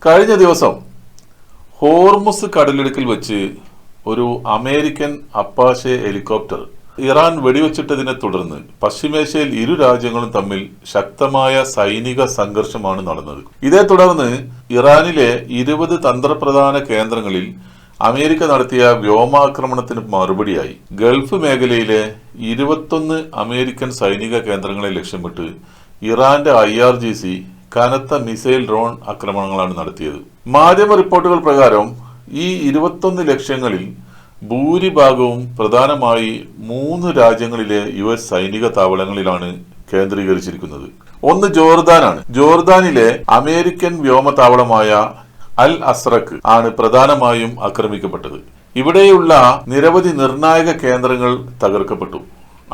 കഴിഞ്ഞ ദിവസം ഹോർമുസ് കടലിടുക്കിൽ വെച്ച് ഒരു അമേരിക്കൻ അപ്പാഷെ ഹെലികോപ്റ്റർ ഇറാൻ വെടിവെച്ചിട്ടതിനെ തുടർന്ന് പശ്ചിമേഷ്യയിൽ ഇരു രാജ്യങ്ങളും തമ്മിൽ ശക്തമായ സൈനിക സംഘർഷമാണ് നടന്നത്. ഇതേ തുടർന്ന് ഇറാനിലെ 20 തന്ത്രപ്രധാന കേന്ദ്രങ്ങളിൽ അമേരിക്ക നടത്തിയ വ്യോമാക്രമണത്തിന് മറുപടിയായി ഗൾഫ് മേഖലയിലെ 21 അമേരിക്കൻ സൈനിക കേന്ദ്രങ്ങളെ ലക്ഷ്യമിട്ട് ഇറാന്റെ IRGC കനത്ത മിസൈൽ ഡ്രോൺ ആക്രമണങ്ങളാണ് നടത്തിയത്. മാധ്യമ റിപ്പോർട്ടുകൾ പ്രകാരം ഈ 21 ലക്ഷ്യങ്ങളിൽ ഭൂരിഭാഗവും പ്രധാനമായി 3 രാജ്യങ്ങളിലെ US സൈനിക താവളങ്ങളിലാണ് കേന്ദ്രീകരിച്ചിരിക്കുന്നത്. ഒന്ന് ജോർദാനാണ്. ജോർദാനിലെ അമേരിക്കൻ വ്യോമതാവളമായ അൽ അസ്രഖ് ആണ് പ്രധാനമായും ആക്രമിക്കപ്പെട്ടത്. ഇവിടെയുള്ള നിരവധി നിർണായക കേന്ദ്രങ്ങൾ തകർക്കപ്പെട്ടു.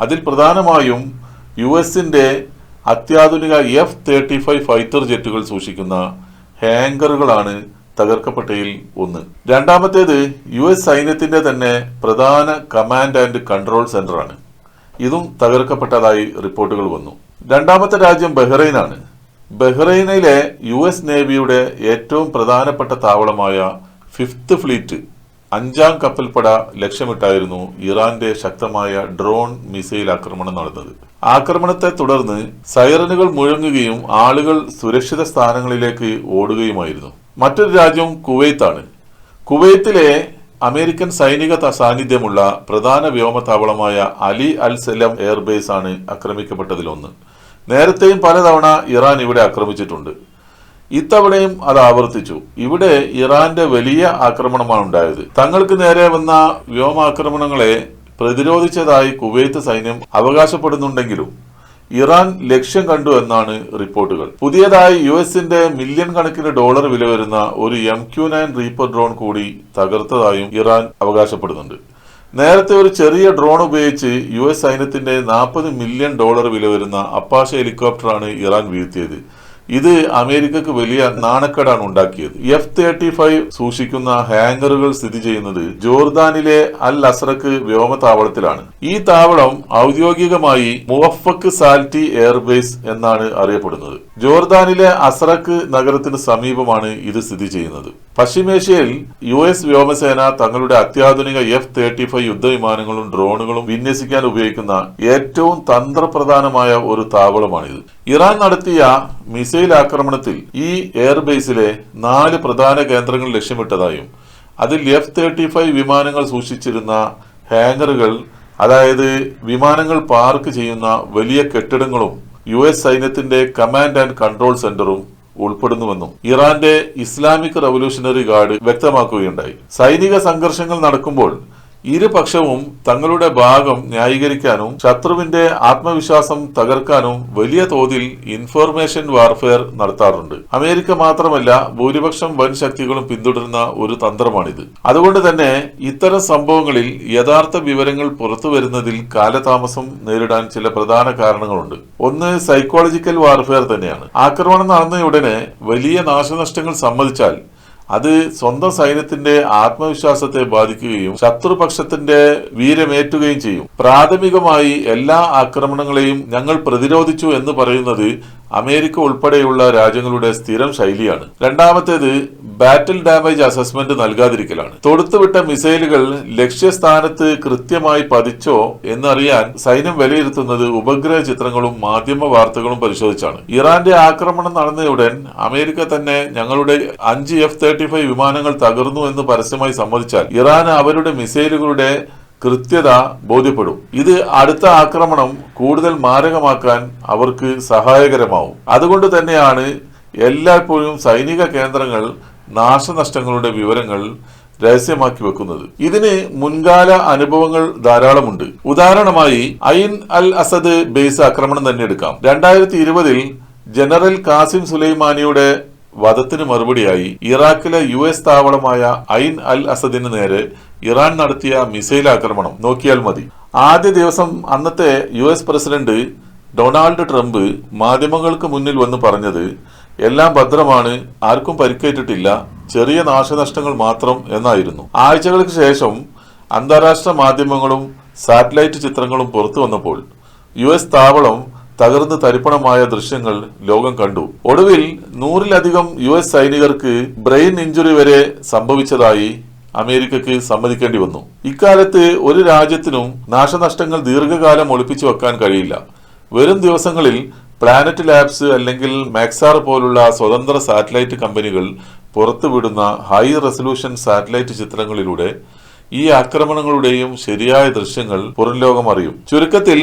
അതിൽ പ്രധാനമായും യുഎസിന്റെ അത്യാധുനിക F-35 ഫൈറ്റർ ജെറ്റുകൾ സൂക്ഷിക്കുന്ന ഹാങ്കറുകളാണ് തകർക്കപ്പെട്ടതിൽ ഒന്ന്. രണ്ടാമത്തേത് US സൈന്യത്തിന്റെ തന്നെ പ്രധാന കമാൻഡ് ആൻഡ് കൺട്രോൾ സെന്ററാണ്. ഇതും തകർക്കപ്പെട്ടതായി റിപ്പോർട്ടുകൾ വന്നു. രണ്ടാമത്തെ രാജ്യം ബഹ്റൈനാണ്. ബഹ്റൈനിലെ US നേവിയുടെ ഏറ്റവും പ്രധാനപ്പെട്ട താവളമായ 5th ഫ്ലീറ്റ് 5ാം കപ്പൽപ്പട ലക്ഷ്യമിട്ടായിരുന്നു ഇറാന്റെ ശക്തമായ ഡ്രോൺ മിസൈൽ ആക്രമണം നടന്നത്. ആക്രമണത്തെ തുടർന്ന് സൈറനുകൾ മുഴങ്ങുകയും ആളുകൾ സുരക്ഷിത സ്ഥാനങ്ങളിലേക്ക് ഓടുകയുമായിരുന്നു. മറ്റൊരു രാജ്യം കുവൈത്താണ്. കുവൈത്തിലെ അമേരിക്കൻ സൈനിക സാന്നിധ്യമുള്ള പ്രധാന വ്യോമതാവളമായ അലി അൽ സലം എയർബേസ് ആണ് ആക്രമിക്കപ്പെട്ടതിലൊന്ന്. നേരത്തെയും പലതവണ ഇറാൻ ഇവിടെ ആക്രമിച്ചിട്ടുണ്ട്. ഇത്തവണയും അത് ആവർത്തിച്ചു. ഇവിടെ ഇറാന്റെ വലിയ ആക്രമണമാണ് ഉണ്ടായത്. തങ്ങൾക്ക് നേരെ വന്ന വ്യോമാക്രമണങ്ങളെ പ്രതിരോധിച്ചതായി കുവൈത്ത് സൈന്യം അവകാശപ്പെടുന്നുണ്ടെങ്കിലും ഇറാൻ ലക്ഷ്യം കണ്ടു എന്നാണ് റിപ്പോർട്ടുകൾ. പുതിയതായി യുഎസിന്റെ മില്യൺ കണക്കിന് ഡോളർ വില വരുന്ന ഒരു MQ-9 റീപ്പർ ഡ്രോൺ കൂടി തകർത്തതായും ഇറാൻ അവകാശപ്പെടുന്നുണ്ട്. നേരത്തെ ഒരു ചെറിയ ഡ്രോൺ ഉപയോഗിച്ച് US സൈന്യത്തിന്റെ $40 മില്യൺ വില വരുന്ന അപ്പാഷെ ഹെലികോപ്റ്ററാണ് ഇറാൻ വീഴ്ത്തിയത്. ഇത് അമേരിക്കക്ക് വലിയ നാണക്കേടാണ് ഉണ്ടാക്കിയത്. F-35 സൂക്ഷിക്കുന്ന ഹാങ്കറുകൾ സ്ഥിതി ചെയ്യുന്നത് ജോർദാനിലെ അൽ അസ്രഖ് വ്യോമതാവളത്തിലാണ്. ഈ താവളം ഔദ്യോഗികമായി മുവഫക്ക് സാൽറ്റി എയർബേസ് എന്നാണ് അറിയപ്പെടുന്നത്. ജോർദാനിലെ അസ്രഖ് നഗരത്തിന് സമീപമാണ് ഇത് സ്ഥിതി ചെയ്യുന്നത്. പശ്ചിമേഷ്യയിൽ US വ്യോമസേന തങ്ങളുടെ അത്യാധുനിക F-35 യുദ്ധവിമാനങ്ങളും ഡ്രോണുകളും വിന്യസിക്കാൻ ഉപയോഗിക്കുന്ന ഏറ്റവും തന്ത്രപ്രധാനമായ ഒരു താവളമാണിത്. ഇറാൻ നടത്തിയ മിസൈൽ ആക്രമണത്തിൽ ഈ എയർബേസിലെ 4 പ്രധാന കേന്ദ്രങ്ങൾ ലക്ഷ്യമിട്ടതായും അതിൽ F-35 വിമാനങ്ങൾ സൂക്ഷിച്ചിരുന്ന ഹാങ്ങറുകൾ, അതായത് വിമാനങ്ങൾ പാർക്ക് ചെയ്യുന്ന വലിയ കെട്ടിടങ്ങളും US സൈന്യത്തിന്റെ കമാൻഡ് ആൻഡ് കൺട്രോൾ സെന്ററും ഉൾപ്പെടുന്നുവെന്നും ഇറാന്റെ ഇസ്ലാമിക് റവല്യൂഷണറി ഗാർഡ് വ്യക്തമാക്കുകയുണ്ടായി. സൈനിക സംഘർഷങ്ങൾ നടക്കുമ്പോൾ ഇരുപക്ഷവും തങ്ങളുടെ ഭാഗം ന്യായീകരിക്കാനും ശത്രുവിന്റെ ആത്മവിശ്വാസം തകർക്കാനും വലിയ തോതിൽ ഇൻഫോർമേഷൻ വാർഫെയർ നടത്താറുണ്ട്. അമേരിക്ക മാത്രമല്ല, ഭൂരിപക്ഷം വൻ ശക്തികളും പിന്തുടരുന്ന ഒരു തന്ത്രമാണിത്. അതുകൊണ്ട് തന്നെ ഇത്തരം സംഭവങ്ങളിൽ യഥാർത്ഥ വിവരങ്ങൾ പുറത്തു വരുന്നതിൽ കാലതാമസം നേരിടാൻ ചില പ്രധാന കാരണങ്ങളുണ്ട്. ഒന്ന് സൈക്കോളജിക്കൽ വാർഫെയർ തന്നെയാണ്. ആക്രമണം നടന്നയുടനെ വലിയ നാശനഷ്ടങ്ങൾ സമ്മതിച്ചാൽ അത് സ്വന്തം സൈന്യത്തിന്റെ ആത്മവിശ്വാസത്തെ ബാധിക്കുകയും ശത്രുപക്ഷത്തിന്റെ വീരമേറ്റുകയും ചെയ്യും. പ്രാഥമികമായി എല്ലാ ആക്രമണങ്ങളെയും ഞങ്ങൾ പ്രതിരോധിച്ചു എന്ന് പറയുന്നത് അമേരിക്ക ഉൾപ്പെടെയുള്ള രാജ്യങ്ങളുടെ സ്ഥിരം ശൈലിയാണ്. രണ്ടാമത്തേത് ബാറ്റിൽ ഡാമേജ് അസസ്മെന്റ് നൽകാതിരിക്കലാണ്. തൊടുത്തുവിട്ട മിസൈലുകൾ ലക്ഷ്യസ്ഥാനത്ത് കൃത്യമായി പതിച്ചോ എന്നറിയാൻ സൈന്യം വിലയിരുത്തുന്നത് ഉപഗ്രഹ ചിത്രങ്ങളും മാധ്യമ വാർത്തകളും പരിശോധിച്ചാണ്. ഇറാന്റെ ആക്രമണം നടന്നയുടൻ അമേരിക്ക തന്നെ ഞങ്ങളുടെ 5 F-35 വിമാനങ്ങൾ തകർന്നു എന്ന് പരസ്യമായി സമ്മതിച്ചാൽ ഇറാൻ അവരുടെ മിസൈലുകളുടെ കൃത്യത ബോധ്യപ്പെടും. ഇത് അടുത്ത ആക്രമണം കൂടുതൽ മാരകമാക്കാൻ അവർക്ക് സഹായകരമാവും. അതുകൊണ്ട് തന്നെയാണ് എല്ലായ്പ്പോഴും സൈനിക കേന്ദ്രങ്ങൾ നാശനഷ്ടങ്ങളുടെ വിവരങ്ങൾ രഹസ്യമാക്കി വെക്കുന്നത്. ഇതിന് മുൻകാല അനുഭവങ്ങൾ ധാരാളമുണ്ട്. ഉദാഹരണമായി ഐൻ അൽ അസദ് ബേസ് ആക്രമണം തന്നെ എടുക്കാം. 2020 ജനറൽ കാസിം സുലൈമാനിയുടെ വധത്തിന് മറുപടിയായി ഇറാഖിലെ US താവളമായ ഐൻ അൽ അസദിന് നേരെ ഇറാൻ നടത്തിയ മിസൈൽ ആക്രമണം നോക്കിയാൽ മതി. ആദ്യ ദിവസം അന്നത്തെ US പ്രസിഡന്റ് ഡൊണാൾഡ് ട്രംപ് മാധ്യമങ്ങൾക്ക് മുന്നിൽ വന്ന് പറഞ്ഞത് എല്ലാം ഭദ്രമാണ്, ആർക്കും പരിക്കേറ്റിട്ടില്ല, ചെറിയ നാശനഷ്ടങ്ങൾ മാത്രം എന്നായിരുന്നു. ആഴ്ചകൾക്ക് ശേഷം അന്താരാഷ്ട്ര മാധ്യമങ്ങളും സാറ്റലൈറ്റ് ചിത്രങ്ങളും പുറത്തു വന്നപ്പോൾ US താവളം തകർന്ന് തരിപ്പണമായ ദൃശ്യങ്ങൾ ലോകം കണ്ടു. ഒടുവിൽ 100-ലധികം US സൈനികർക്ക് ബ്രെയിൻ ഇഞ്ചുറി വരെ സംഭവിച്ചതായി അമേരിക്കക്ക് സമ്മതിക്കേണ്ടി വന്നു. ഇക്കാലത്ത് ഒരു രാജ്യത്തിനും നാശനഷ്ടങ്ങൾ ദീർഘകാലം ഒളിപ്പിച്ചു വെക്കാൻ കഴിയില്ല. വരും ദിവസങ്ങളിൽ പ്ലാനറ്റ് ലാബ്സ് അല്ലെങ്കിൽ മാക്സാർ പോലുള്ള സ്വതന്ത്ര സാറ്റലൈറ്റ് കമ്പനികൾ പുറത്തുവിടുന്ന ഹൈ റെസൊല്യൂഷൻ സാറ്റലൈറ്റ് ചിത്രങ്ങളിലൂടെ ഈ ആക്രമണങ്ങളുടെയും ശരിയായ ദൃശ്യങ്ങൾ പുറംലോകം അറിയും. ചുരുക്കത്തിൽ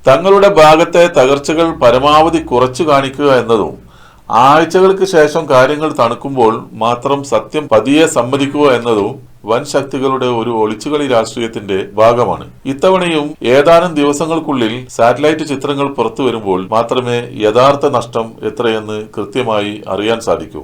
തങ്ങളുടെ ഭാഗത്തെ തകർച്ചകൾ പരമാവധി കുറച്ചു കാണിക്കുക എന്നതും ആഴ്ചകൾക്ക് ശേഷം കാര്യങ്ങൾ തണുക്കുമ്പോൾ മാത്രം സത്യം പതിയെ സമ്മതിക്കുക എന്നതും വൻ ശക്തികളുടെ ഒരു ഒളിച്ചുകളി രാഷ്ട്രീയത്തിന്റെ ഭാഗമാണ്. ഇത്തവണയും ഏതാനും ദിവസങ്ങൾക്കുള്ളിൽ സാറ്റലൈറ്റ് ചിത്രങ്ങൾ പുറത്തു വരുമ്പോൾ മാത്രമേ യഥാർത്ഥ നഷ്ടം എത്രയെന്ന് കൃത്യമായി അറിയാൻ സാധിക്കൂ.